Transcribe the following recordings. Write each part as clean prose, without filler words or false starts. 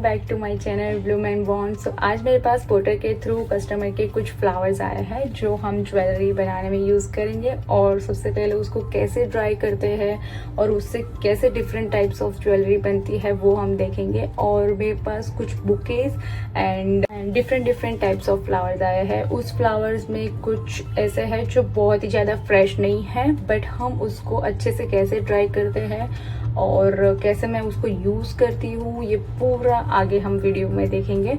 Back to my channel Bloom and Bond. So आज मेरे पास पोर्टर के थ्रू कस्टमर के कुछ फ्लावर्स आए हैं जो हम ज्वेलरी बनाने में यूज़ करेंगे। और सबसे पहले उसको कैसे ड्राई करते हैं और उससे कैसे डिफरेंट टाइप्स ऑफ ज्वेलरी बनती है वो हम देखेंगे। और मेरे पास कुछ bouquets and different types of flowers आए हैं। उस फ्लावर्स में कुछ ऐसे हैं जो बहुत ही ज़्यादा फ्रेश नहीं है, बट हम उसको अच्छे से कैसे ड्राई करते हैं और कैसे मैं उसको यूज़ करती हूँ ये पूरा आगे हम वीडियो में देखेंगे।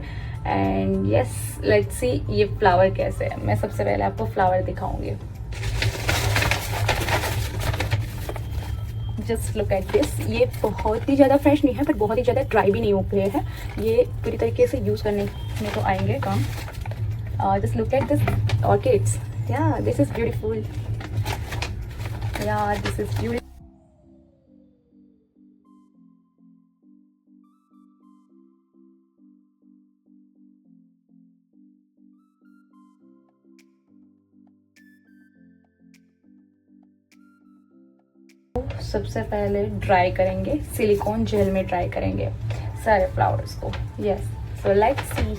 एंड यस, लेट्स सी ये फ्लावर कैसे है। मैं सबसे पहले आपको फ्लावर दिखाऊंगी। Just look at this. ये बहुत ही ज़्यादा फ्रेश नहीं है बट बहुत ही ज़्यादा ड्राई भी नहीं हुए हैं। ये पूरी तरीके से यूज़ करने में तो आएंगे काम। Just look at this orchids. या दिस इज़ ब्यूटीफुल। या दिस इज़ ब्यूटीफुल। सबसे पहले ड्राई करेंगे, सिलिकॉन जेल में ड्राई करेंगे सारे फ्लावर्स को। Yes, so let's see.